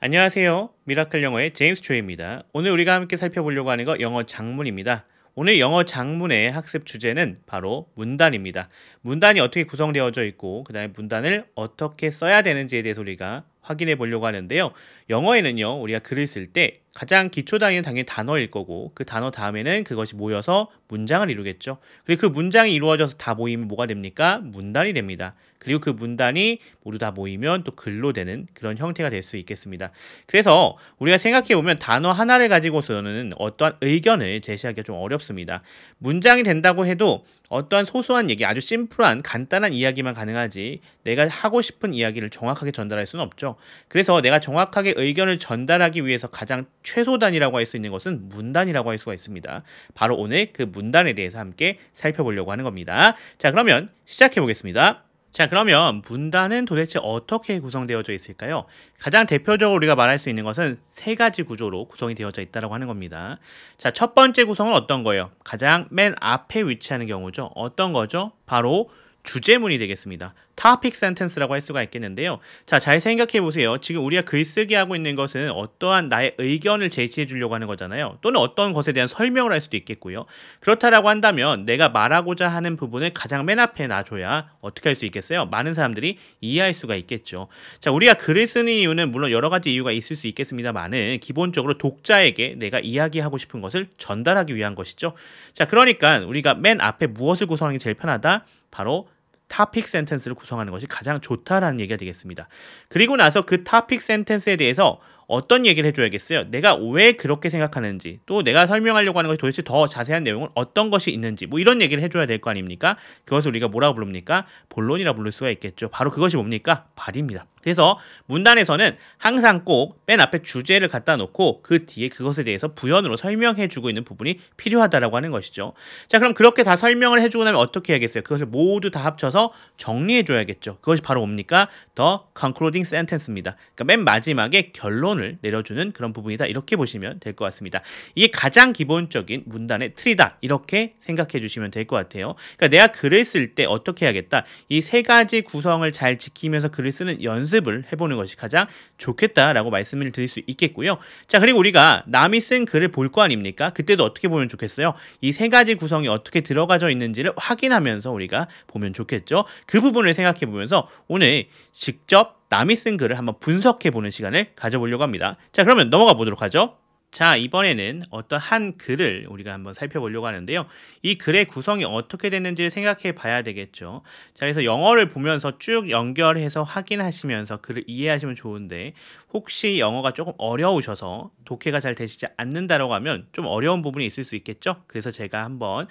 안녕하세요. 미라클 영어의 제임스 초이입니다. 오늘 우리가 함께 살펴보려고 하는 거 영어 작문입니다. 오늘 영어 작문의 학습 주제는 바로 문단입니다. 문단이 어떻게 구성되어져 있고 그 다음에 문단을 어떻게 써야 되는지에 대해서 우리가 확인해 보려고 하는데요. 영어에는요, 우리가 글을 쓸 때 가장 기초 단위는 당연히 단어일 거고 그 단어 다음에는 그것이 모여서 문장을 이루겠죠. 그리고 그 문장이 이루어져서 다 모이면 뭐가 됩니까? 문단이 됩니다. 그리고 그 문단이 모두 다 모이면 또 글로 되는 그런 형태가 될 수 있겠습니다. 그래서 우리가 생각해 보면 단어 하나를 가지고서는 어떠한 의견을 제시하기가 좀 어렵습니다. 문장이 된다고 해도 어떠한 소소한 얘기, 아주 심플한 간단한 이야기만 가능하지 내가 하고 싶은 이야기를 정확하게 전달할 수는 없죠. 그래서 내가 정확하게 의견을 전달하기 위해서 가장 최소단이라고 할 수 있는 것은 문단이라고 할 수가 있습니다. 바로 오늘 그 문단에 대해서 함께 살펴보려고 하는 겁니다. 자, 그러면 시작해 보겠습니다. 자, 그러면 문단은 도대체 어떻게 구성되어져 있을까요? 가장 대표적으로 우리가 말할 수 있는 것은 세 가지 구조로 구성이 되어져 있다고 하는 겁니다. 자, 첫 번째 구성은 어떤 거예요? 가장 맨 앞에 위치하는 경우죠. 어떤 거죠? 바로 주제문이 되겠습니다. topic sentence라고 할 수가 있겠는데요. 자, 잘 생각해 보세요. 지금 우리가 글쓰기 하고 있는 것은 어떠한 나의 의견을 제시해 주려고 하는 거잖아요. 또는 어떤 것에 대한 설명을 할 수도 있겠고요. 그렇다라고 한다면 내가 말하고자 하는 부분을 가장 맨 앞에 놔줘야 어떻게 할 수 있겠어요? 많은 사람들이 이해할 수가 있겠죠. 자, 우리가 글을 쓰는 이유는 물론 여러 가지 이유가 있을 수 있겠습니다만은 기본적으로 독자에게 내가 이야기하고 싶은 것을 전달하기 위한 것이죠. 자, 그러니까 우리가 맨 앞에 무엇을 구성하는 게 제일 편하다? 바로 topic sentence를 구성하는 것이 가장 좋다라는 얘기가 되겠습니다. 그리고 나서 그 topic sentence에 대해서 어떤 얘기를 해줘야겠어요? 내가 왜 그렇게 생각하는지, 또 내가 설명하려고 하는 것이 도대체 더 자세한 내용은 어떤 것이 있는지, 뭐 이런 얘기를 해줘야 될 거 아닙니까? 그것을 우리가 뭐라고 부릅니까? 본론이라 부를 수가 있겠죠. 바로 그것이 뭡니까? 발입니다. 그래서 문단에서는 항상 꼭 맨 앞에 주제를 갖다 놓고 그 뒤에 그것에 대해서 부연으로 설명해주고 있는 부분이 필요하다라고 하는 것이죠. 자, 그럼 그렇게 다 설명을 해주고 나면 어떻게 해야겠어요? 그것을 모두 다 합쳐서 정리해줘야겠죠. 그것이 바로 뭡니까? The concluding sentence입니다. 그러니까 맨 마지막에 결론을 내려주는 그런 부분이다. 이렇게 보시면 될 것 같습니다. 이게 가장 기본적인 문단의 틀이다. 이렇게 생각해 주시면 될 것 같아요. 그러니까 내가 글을 쓸 때 어떻게 해야겠다. 이 세 가지 구성을 잘 지키면서 글을 쓰는 연습을 해보는 것이 가장 좋겠다라고 말씀을 드릴 수 있겠고요. 자, 그리고 우리가 남이 쓴 글을 볼 거 아닙니까? 그때도 어떻게 보면 좋겠어요? 이 세 가지 구성이 어떻게 들어가져 있는지를 확인하면서 우리가 보면 좋겠죠. 그 부분을 생각해 보면서 오늘 직접 남이 쓴 글을 한번 분석해 보는 시간을 가져보려고 합니다. 자, 그러면 넘어가 보도록 하죠. 자, 이번에는 어떤 한 글을 우리가 한번 살펴보려고 하는데요. 이 글의 구성이 어떻게 됐는지를 생각해 봐야 되겠죠. 자, 그래서 영어를 보면서 쭉 연결해서 확인하시면서 글을 이해하시면 좋은데 혹시 영어가 조금 어려우셔서 독해가 잘 되시지 않는다라고 하면 좀 어려운 부분이 있을 수 있겠죠. 그래서 제가 한번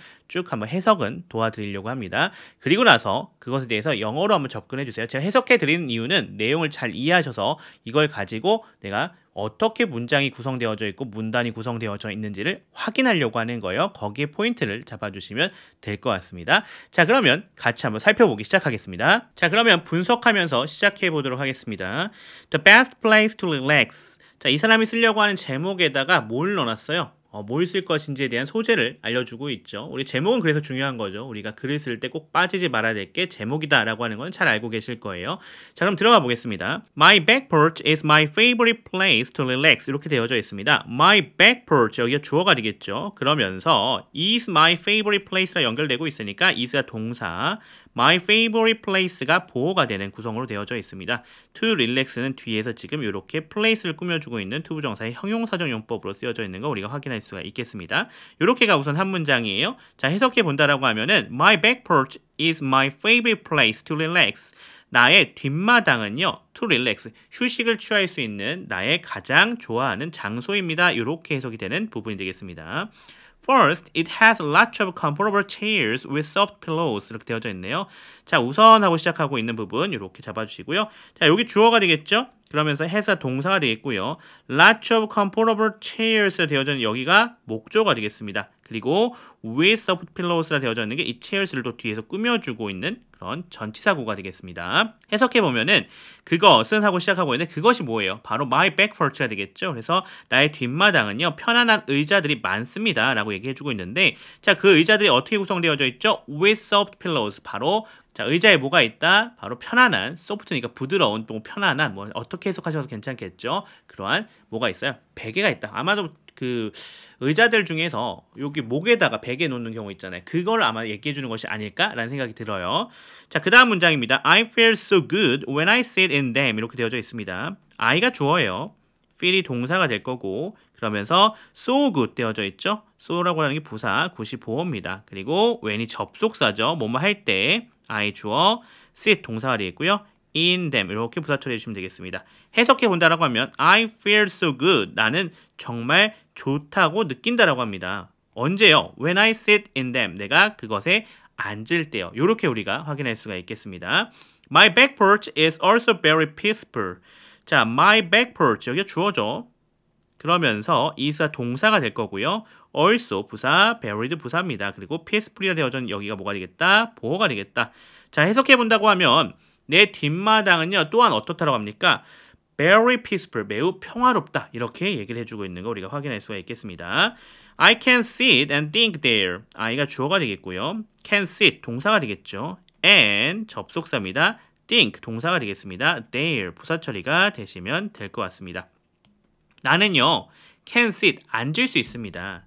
해석은 도와드리려고 합니다. 그리고 나서 그것에 대해서 영어로 한번 접근해 주세요. 제가 해석해 드리는 이유는 내용을 잘 이해하셔서 이걸 가지고 내가 어떻게 문장이 구성되어져 있고 문단이 구성되어져 있는지를 확인하려고 하는 거예요. 거기에 포인트를 잡아주시면 될 것 같습니다. 자, 그러면 같이 한번 살펴보기 시작하겠습니다. 자, 그러면 분석하면서 시작해 보도록 하겠습니다. The best place to relax. 자, 이 사람이 쓰려고 하는 제목에다가 뭘 넣어놨어요? 뭘 쓸 것인지에 대한 소재를 알려주고 있죠. 우리 제목은 그래서 중요한 거죠. 우리가 글을 쓸 때 꼭 빠지지 말아야 될 게 제목이다 라고 하는 건 잘 알고 계실 거예요. 자, 그럼 들어가 보겠습니다. My back porch is my favorite place to relax. 이렇게 되어져 있습니다. My back porch, 여기가 주어가 되겠죠. 그러면서 is my favorite place라 연결되고 있으니까 is가 동사, my favorite place가 보호가 되는 구성으로 되어져 있습니다. to relax는 뒤에서 지금 이렇게 place를 꾸며주고 있는 투부정사의 형용사적 용법으로 쓰여져 있는 거 우리가 확인할 수가 있겠습니다. 이렇게가 우선 한 문장이에요. 자, 해석해 본다라고 하면은 My back porch is my favorite place to relax. 나의 뒷마당은요, to relax, 휴식을 취할 수 있는 나의 가장 좋아하는 장소입니다. 이렇게 해석이 되는 부분이 되겠습니다. First, it has lots of comfortable chairs with soft pillows. 이렇게 되어져 있네요. 자, 우선 하고 시작하고 있는 부분 이렇게 잡아주시고요. 자, 여기 주어가 되겠죠? 그러면서 has가 동사가 되겠고요. Lots of comfortable chairs 되어져 있는 여기가 목조가 되겠습니다. 그 그리고 with soft pillows라 되어져 있는 게 이 chairs를 또 뒤에서 꾸며주고 있는 그런 전치사구가 되겠습니다. 해석해보면은 그것은 하고 시작하고 있는데 그것이 뭐예요? 바로 my back porch가 되겠죠. 그래서 나의 뒷마당은요 편안한 의자들이 많습니다 라고 얘기해주고 있는데 자, 그 의자들이 어떻게 구성되어져 있죠? with soft pillows. 바로 자, 의자에 뭐가 있다? 바로 편안한, 소프트니까 부드러운, 또 편안한, 뭐 어떻게 해석하셔도 괜찮겠죠? 그러한 뭐가 있어요? 베개가 있다. 아마도 그 의자들 중에서 여기 목에다가 베개 놓는 경우 있잖아요. 그걸 아마 얘기해 주는 것이 아닐까라는 생각이 들어요. 자, 그 다음 문장입니다. I feel so good when I sit in them. 이렇게 되어져 있습니다. I가 주어예요. feel이 동사가 될 거고 그러면서 so good 되어져 있죠. so라고 하는 게 부사, good이 보어입니다. 그리고 when이 접속사죠. 뭐뭐 할 때 I 주어, sit 동사가 되겠고요. in them 이렇게 부사 처리해 주시면 되겠습니다. 해석해 본다라고 하면 I feel so good. 나는 정말 좋다고 느낀다라고 합니다. 언제요? When I sit in them. 내가 그것에 앉을 때요. 이렇게 우리가 확인할 수가 있겠습니다. My back porch is also very peaceful. 자, my back porch 여기가 주어죠. 그러면서 is가 동사가 될 거고요. also 부사, very도 부사입니다. 그리고 peaceful이라 되어져 있는 여기가 뭐가 되겠다? 보어가 되겠다. 자, 해석해 본다고 하면 내 뒷마당은요 또한 어떻다라고 합니까? very peaceful, 매우 평화롭다. 이렇게 얘기를 해주고 있는 거 우리가 확인할 수가 있겠습니다. I can sit and think there. I가 주어가 되겠고요. can sit 동사가 되겠죠. and 접속사입니다. think 동사가 되겠습니다. there 부사 처리가 되시면 될 것 같습니다. 나는요 can sit 앉을 수 있습니다.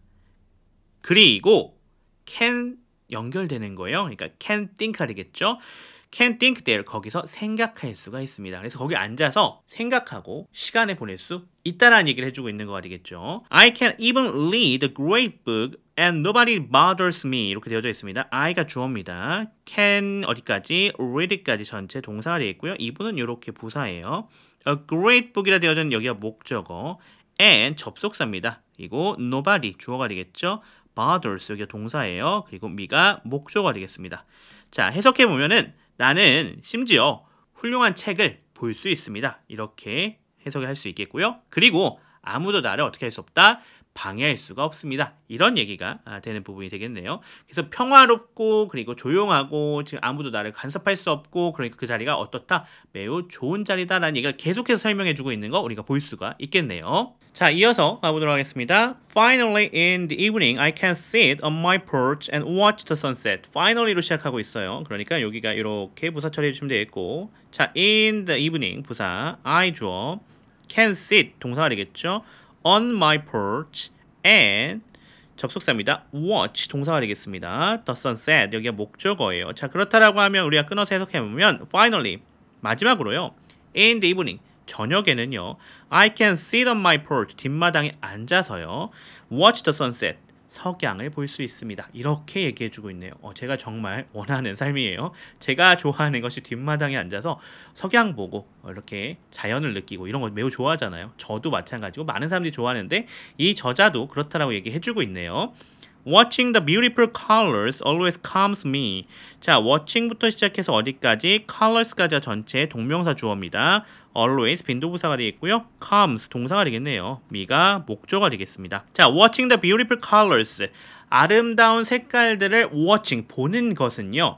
그리고 can 연결되는 거예요. 그러니까 can think가 되겠죠. can think there 거기서 생각할 수가 있습니다. 그래서 거기 앉아서 생각하고 시간을 보낼 수 있다라는 얘기를 해주고 있는 거가 되겠죠. I can even read a great book and nobody bothers me 이렇게 되어져 있습니다. I가 주어입니다. can 어디까지? read까지 전체 동사가 되겠고요. 이분은 이렇게 부사예요. A great book이라 되어져 있는 여기가 목적어 and 접속사입니다. 그리고 nobody 주어가 되겠죠. bothers 여기가 동사예요. 그리고 me가 목적어가 되겠습니다. 자, 해석해 보면은 나는 심지어 훌륭한 책을 볼 수 있습니다. 이렇게 해석을 할 수 있겠고요. 그리고 아무도 나를 어떻게 할 수 없다? 방해할 수가 없습니다. 이런 얘기가 되는 부분이 되겠네요. 그래서 평화롭고 그리고 조용하고 지금 아무도 나를 간섭할 수 없고 그러니까 그 자리가 어떻다? 매우 좋은 자리다라는 얘기를 계속해서 설명해주고 있는 거 우리가 볼 수가 있겠네요. 자, 이어서 가보도록 하겠습니다. Finally, in the evening, I can sit on my porch and watch the sunset. Finally로 시작하고 있어요. 그러니까 여기가 이렇게 부사 처리해 주시면 되겠고 자, in the evening 부사, I 주어, can sit 동사가 되겠죠. on my porch and 접속사입니다. watch 동사가 되겠습니다. the sunset 여기가 목적어예요. 자, 그렇다라고 하면 우리가 끊어서 해석해보면 finally 마지막으로요. in the evening 저녁에는요. I can sit on my porch 뒷마당에 앉아서요. watch the sunset 석양을 볼 수 있습니다. 이렇게 얘기해주고 있네요. 제가 정말 원하는 삶이에요. 제가 좋아하는 것이 뒷마당에 앉아서 석양 보고 이렇게 자연을 느끼고 이런 거 매우 좋아하잖아요. 저도 마찬가지고 많은 사람들이 좋아하는데 이 저자도 그렇다라고 얘기해주고 있네요. Watching the beautiful colors always calms me. 자, watching부터 시작해서 어디까지? colors까지가 전체 동명사 주어입니다. always 빈도부사가 되겠고요. calms 동사가 되겠네요. me가 목조가 되겠습니다. 자, watching the beautiful colors. 아름다운 색깔들을 watching 보는 것은요.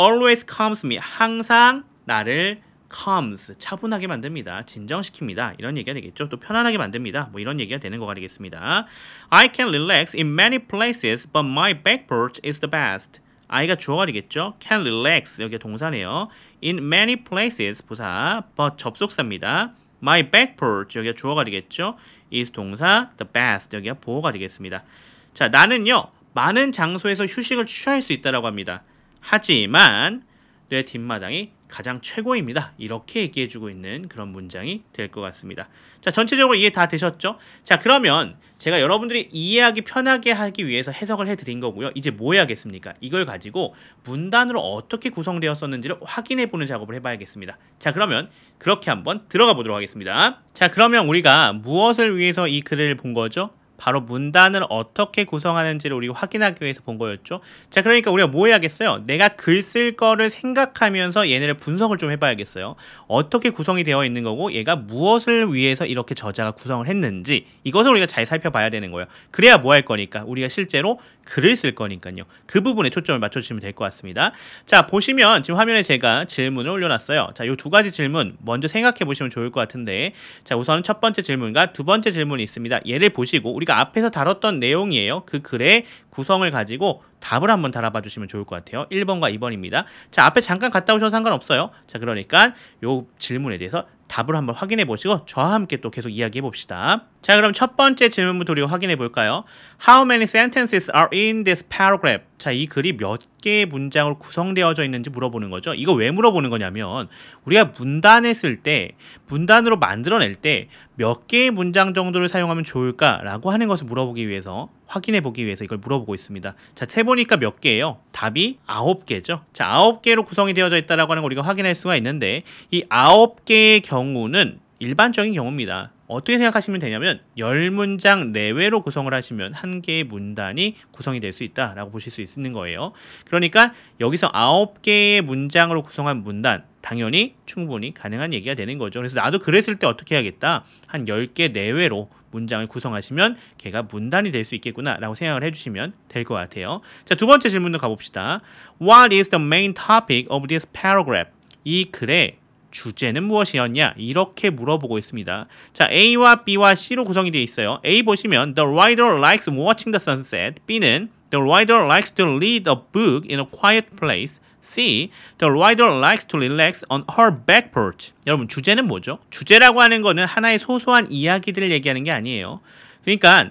always calms me. 항상 나를 calms 차분하게 만듭니다. 진정시킵니다. 이런 얘기가 되겠죠. 또 편안하게 만듭니다. 뭐 이런 얘기가 되는 거가 되겠습니다. I can relax in many places, but my back porch is the best. I가 주어가 되겠죠. can relax 여기가 동사네요. in many places 부사, but 접속사입니다. my back porch 여기가 주어가 되겠죠. is 동사, the best 여기가 보어가 되겠습니다. 자, 나는요 많은 장소에서 휴식을 취할 수 있다라고 합니다. 하지만 내 뒷마당이 가장 최고입니다. 이렇게 얘기해주고 있는 그런 문장이 될 것 같습니다. 자, 전체적으로 이해 다 되셨죠? 자, 그러면 제가 여러분들이 이해하기 편하게 하기 위해서 해석을 해드린 거고요. 이제 뭐 해야겠습니까? 이걸 가지고 문단으로 어떻게 구성되었었는지를 확인해보는 작업을 해봐야겠습니다. 자, 그러면 그렇게 한번 들어가 보도록 하겠습니다. 자, 그러면 우리가 무엇을 위해서 이 글을 본 거죠? 바로 문단을 어떻게 구성하는지를 우리가 확인하기 위해서 본 거였죠. 자, 그러니까 우리가 뭐 해야겠어요? 내가 글 쓸 거를 생각하면서 얘네를 분석을 좀 해봐야겠어요. 어떻게 구성이 되어 있는 거고 얘가 무엇을 위해서 이렇게 저자가 구성을 했는지 이것을 우리가 잘 살펴봐야 되는 거예요. 그래야 뭐 할 거니까 우리가 실제로 글을 쓸 거니까요. 그 부분에 초점을 맞춰주시면 될 것 같습니다. 자, 보시면 지금 화면에 제가 질문을 올려놨어요. 자, 요 두 가지 질문 먼저 생각해 보시면 좋을 것 같은데, 자, 우선 첫 번째 질문과 두 번째 질문이 있습니다. 얘를 보시고 우리가 앞에서 다뤘던 내용이에요. 그 글의 구성을 가지고 답을 한번 달아봐 주시면 좋을 것 같아요. 1번과 2번입니다. 자, 앞에 잠깐 갔다 오셔도 상관없어요. 자, 그러니까 요 질문에 대해서 답을 한번 확인해 보시고 저와 함께 또 계속 이야기해 봅시다. 자, 그럼 첫 번째 질문부터 우리가 확인해 볼까요? How many sentences are in this paragraph? 자, 이 글이 몇 개의 문장으로 구성되어져 있는지 물어보는 거죠. 이거 왜 물어보는 거냐면 우리가 문단을 쓸 때, 문단으로 만들어낼 때 몇 개의 문장 정도를 사용하면 좋을까라고 하는 것을 물어보기 위해서, 확인해 보기 위해서 이걸 물어보고 있습니다. 자, 세보니까 몇 개예요? 답이 9개죠. 자, 9개로 구성이 되어져 있다라고 하는 걸 우리가 확인할 수가 있는데 이 9개의 경우는 일반적인 경우입니다. 어떻게 생각하시면 되냐면 10문장 내외로 구성을 하시면 한 개의 문단이 구성이 될 수 있다라고 보실 수 있는 거예요. 그러니까 여기서 9개의 문장으로 구성한 문단 당연히 충분히 가능한 얘기가 되는 거죠. 그래서 나도 글을 쓸 때 어떻게 해야겠다? 한 10개 내외로 문장을 구성하시면 걔가 문단이 될 수 있겠구나 라고 생각을 해주시면 될 것 같아요. 자, 두 번째 질문도 가봅시다. What is the main topic of this paragraph? 이 글의 주제는 무엇이었냐? 이렇게 물어보고 있습니다. 자, A와 B와 C로 구성이 되어 있어요. A 보시면 The writer likes watching the sunset. B는 The writer likes to read a book in a quiet place. C. The writer likes to relax on her back porch. 여러분, 주제는 뭐죠? 주제라고 하는 거는 하나의 소소한 이야기들을 얘기하는 게 아니에요. 그러니까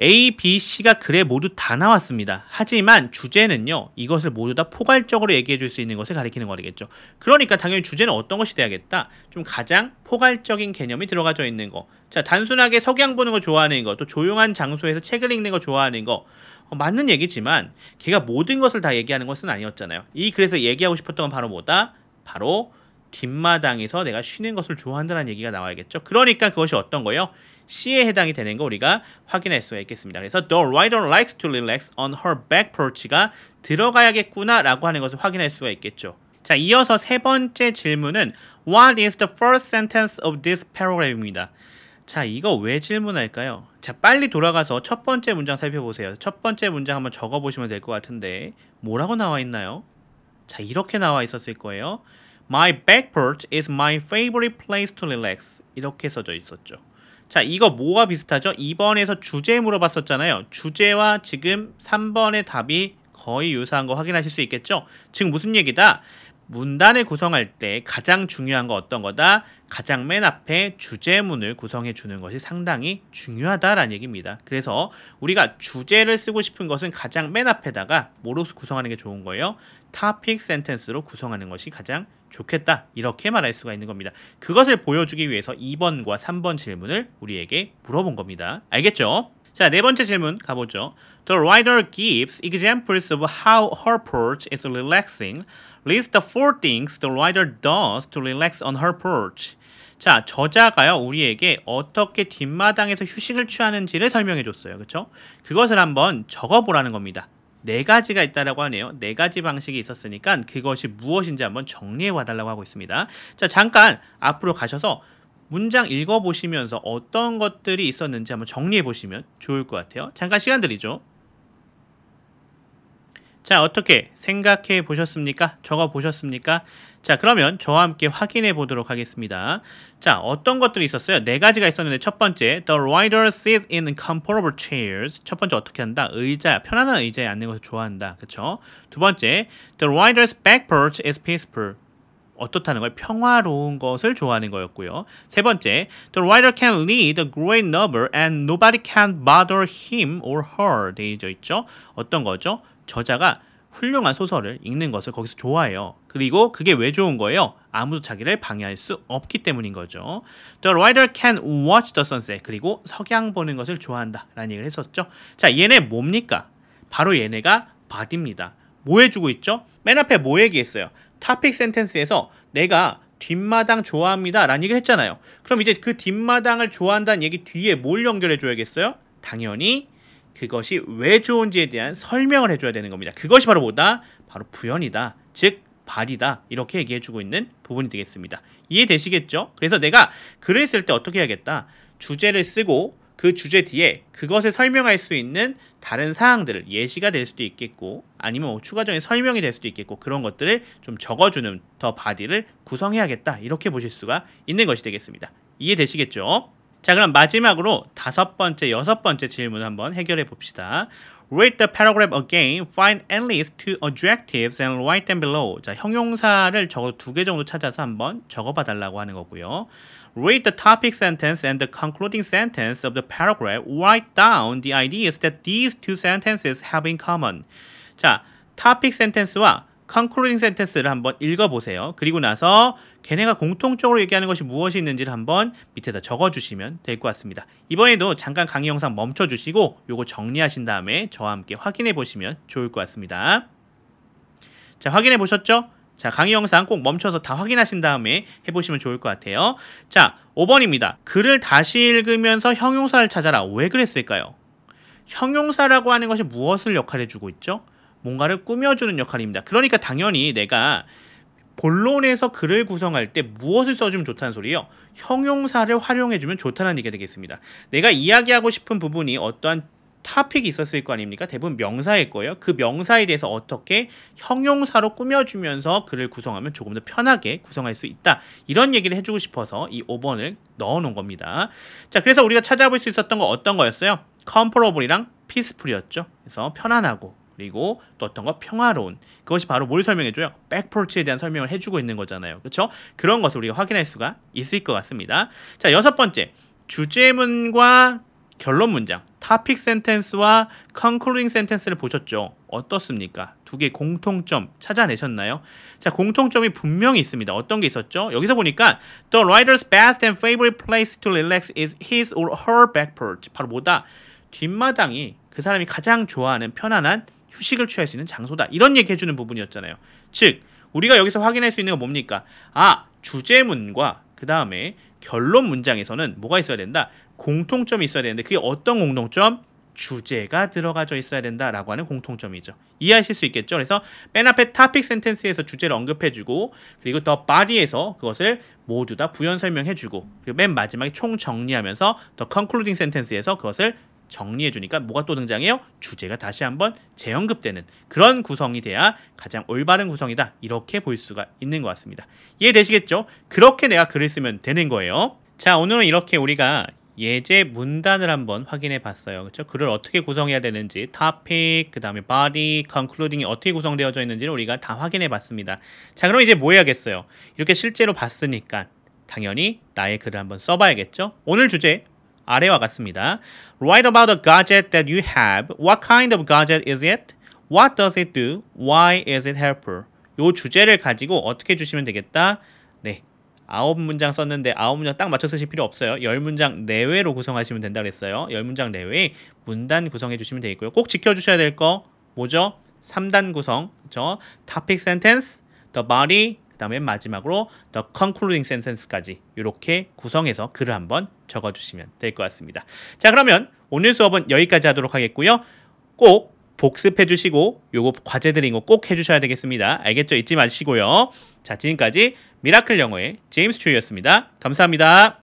A, B, C가 글에 모두 다 나왔습니다. 하지만 주제는요, 이것을 모두 다 포괄적으로 얘기해 줄 수 있는 것을 가리키는 거겠죠. 그러니까 당연히 주제는 어떤 것이 돼야겠다? 좀 가장 포괄적인 개념이 들어가져 있는 거. 자, 단순하게 석양 보는 거 좋아하는 거, 또 조용한 장소에서 책을 읽는 거 좋아하는 거, 맞는 얘기지만 걔가 모든 것을 다 얘기하는 것은 아니었잖아요. 이 글에서 얘기하고 싶었던 건 바로 뭐다? 바로 뒷마당에서 내가 쉬는 것을 좋아한다는 얘기가 나와야겠죠. 그러니까 그것이 어떤 거예요? C에 해당이 되는 거 우리가 확인할 수가 있겠습니다. 그래서 The writer likes to relax on her back porch가 들어가야겠구나 라고 하는 것을 확인할 수가 있겠죠. 자, 이어서 세 번째 질문은 What is the first sentence of this paragraph입니다. 자, 이거 왜 질문할까요? 자, 빨리 돌아가서 첫 번째 문장 살펴보세요. 첫 번째 문장 한번 적어보시면 될 것 같은데 뭐라고 나와 있나요? 자, 이렇게 나와 있었을 거예요. My back porch is my favorite place to relax. 이렇게 써져 있었죠. 자, 이거 뭐가 비슷하죠? 2번에서 주제 물어봤었잖아요. 주제와 지금 3번의 답이 거의 유사한 거 확인하실 수 있겠죠? 즉 무슨 얘기다? 문단을 구성할 때 가장 중요한 거 어떤 거다? 가장 맨 앞에 주제문을 구성해 주는 것이 상당히 중요하다라는 얘기입니다. 그래서 우리가 주제를 쓰고 싶은 것은 가장 맨 앞에다가 뭐로 구성하는 게 좋은 거예요? topic sentence로 구성하는 것이 가장 좋겠다. 이렇게 말할 수가 있는 겁니다. 그것을 보여주기 위해서 2번과 3번 질문을 우리에게 물어본 겁니다. 알겠죠? 자, 네 번째 질문 가보죠. The writer gives examples of how her porch is relaxing. List the 4 things the writer does to relax on her porch. 자, 저자가요 우리에게 어떻게 뒷마당에서 휴식을 취하는지를 설명해 줬어요. 그렇죠? 그것을 한번 적어보라는 겁니다. 4가지가 있다라고 하네요. 4가지 방식이 있었으니까 그것이 무엇인지 한번 정리해 와달라고 하고 있습니다. 자, 잠깐 앞으로 가셔서 문장 읽어보시면서 어떤 것들이 있었는지 한번 정리해 보시면 좋을 것 같아요. 잠깐 시간 드리죠. 자, 어떻게 생각해 보셨습니까? 적어 보셨습니까? 자, 그러면 저와 함께 확인해 보도록 하겠습니다. 자, 어떤 것들이 있었어요? 4가지가 있었는데 첫 번째, The writer sits in comfortable chairs. 첫 번째 어떻게 한다? 의자, 편안한 의자에 앉는 것을 좋아한다. 그렇죠? 두 번째, The writer's back porch is peaceful. 어떻다는 걸 평화로운 것을 좋아하는 거였고요. 세 번째, The writer can read a great novel and nobody can bother him or her. 되어 있죠? 어떤 거죠? 저자가 훌륭한 소설을 읽는 것을 거기서 좋아해요. 그리고 그게 왜 좋은 거예요? 아무도 자기를 방해할 수 없기 때문인 거죠. The writer can watch the sunset. 그리고 석양 보는 것을 좋아한다 라는 얘기를 했었죠. 자, 얘네 뭡니까? 바로 얘네가 body입니다. 뭐 해주고 있죠? 맨 앞에 뭐 얘기했어요? topic sentence에서 내가 뒷마당 좋아합니다 라는 얘기를 했잖아요. 그럼 이제 그 뒷마당을 좋아한다는 얘기 뒤에 뭘 연결해 줘야겠어요? 당연히 그것이 왜 좋은지에 대한 설명을 해줘야 되는 겁니다. 그것이 바로 뭐다? 바로 부연이다. 즉 발이다. 이렇게 얘기해주고 있는 부분이 되겠습니다. 이해되시겠죠? 그래서 내가 글을 쓸 때 어떻게 해야겠다? 주제를 쓰고 그 주제 뒤에 그것을 설명할 수 있는 다른 사항들을 예시가 될 수도 있겠고 아니면 뭐 추가적인 설명이 될 수도 있겠고 그런 것들을 좀 적어주는 더 바디를 구성해야겠다. 이렇게 보실 수가 있는 것이 되겠습니다. 이해되시겠죠? 자, 그럼 마지막으로 5번째, 6번째 질문 한번 해결해 봅시다. Read the paragraph again, find at least 2 adjectives and write them below. 자, 형용사를 적어도 2개 정도 찾아서 한번 적어봐 달라고 하는 거고요. Read the topic sentence and the concluding sentence of the paragraph. Write down the ideas that these two sentences have in common. 자, topic sentence와 concluding sentence를 한번 읽어보세요. 그리고 나서 걔네가 공통적으로 얘기하는 것이 무엇이 있는지를 한번 밑에다 적어주시면 될 것 같습니다. 이번에도 잠깐 강의 영상 멈춰주시고 요거 정리하신 다음에 저와 함께 확인해 보시면 좋을 것 같습니다. 자, 확인해 보셨죠? 자, 강의 영상 꼭 멈춰서 다 확인하신 다음에 해보시면 좋을 것 같아요. 자, 5번입니다. 글을 다시 읽으면서 형용사를 찾아라. 왜 그랬을까요? 형용사라고 하는 것이 무엇을 역할해주고 있죠? 뭔가를 꾸며주는 역할입니다. 그러니까 당연히 내가 본론에서 글을 구성할 때 무엇을 써주면 좋다는 소리예요? 형용사를 활용해주면 좋다는 얘기가 되겠습니다. 내가 이야기하고 싶은 부분이 어떠한 토픽이 있었을 거 아닙니까? 대부분 명사일 거예요. 그 명사에 대해서 어떻게 형용사로 꾸며주면서 글을 구성하면 조금 더 편하게 구성할 수 있다. 이런 얘기를 해주고 싶어서 이 5번을 넣어놓은 겁니다. 자, 그래서 우리가 찾아볼 수 있었던 거 어떤 거였어요? comfortable이랑 peaceful이었죠. 그래서 편안하고 그리고 또 어떤 거 평화로운 그것이 바로 뭘 설명해줘요? 백프로치에 대한 설명을 해주고 있는 거잖아요. 그렇죠? 그런 것을 우리가 확인할 수가 있을 것 같습니다. 자, 6번째 주제문과 결론 문장 topic sentence와 concluding sentence를 보셨죠? 어떻습니까? 두 개의 공통점 찾아내셨나요? 자, 공통점이 분명히 있습니다. 어떤 게 있었죠? 여기서 보니까 The writer's best and favorite place to relax is his or her back porch. 바로 뭐다? 뒷마당이 그 사람이 가장 좋아하는 편안한 휴식을 취할 수 있는 장소다. 이런 얘기 해주는 부분이었잖아요. 즉 우리가 여기서 확인할 수 있는 건 뭡니까? 아, 주제문과 그 다음에 결론 문장에서는 뭐가 있어야 된다? 공통점이 있어야 되는데 그게 어떤 공통점? 주제가 들어가져 있어야 된다라고 하는 공통점이죠. 이해하실 수 있겠죠? 그래서 맨 앞에 topic sentence에서 주제를 언급해주고 그리고 the body에서 그것을 모두 다 부연 설명해주고 그리고 맨 마지막에 총 정리하면서 the concluding sentence에서 그것을 정리해주니까 뭐가 또 등장해요? 주제가 다시 한번 재언급되는 그런 구성이 돼야 가장 올바른 구성이다. 이렇게 볼 수가 있는 것 같습니다. 이해되시겠죠? 그렇게 내가 글을 쓰면 되는 거예요. 자, 오늘은 이렇게 우리가 예제 문단을 한번 확인해 봤어요. 그렇죠? 글을 어떻게 구성해야 되는지, topic, 그 다음에 body, concluding이 어떻게 구성되어져 있는지를 우리가 다 확인해 봤습니다. 자, 그럼 이제 뭐 해야겠어요? 이렇게 실제로 봤으니까 당연히 나의 글을 한번 써봐야겠죠? 오늘 주제 아래와 같습니다. Write about a gadget that you have. What kind of gadget is it? What does it do? Why is it helpful? 요 주제를 가지고 어떻게 주시면 되겠다? 네, 9문장 썼는데 9문장 딱 맞춰 쓰실 필요 없어요. 10문장 내외로 구성하시면 된다고 했어요. 10문장 내외에 문단 구성해 주시면 되겠고요. 꼭 지켜주셔야 될 거 뭐죠? 3단 구성, 그렇죠? Topic sentence, the body, 그 다음에 마지막으로 the concluding sentence까지 이렇게 구성해서 글을 한번 적어주시면 될 것 같습니다. 자, 그러면 오늘 수업은 여기까지 하도록 하겠고요. 꼭 복습해 주시고 요거 과제 드린 거 꼭 해주셔야 되겠습니다. 알겠죠? 잊지 마시고요. 자, 지금까지 미라클 영어의 제임스 초이였습니다. 감사합니다.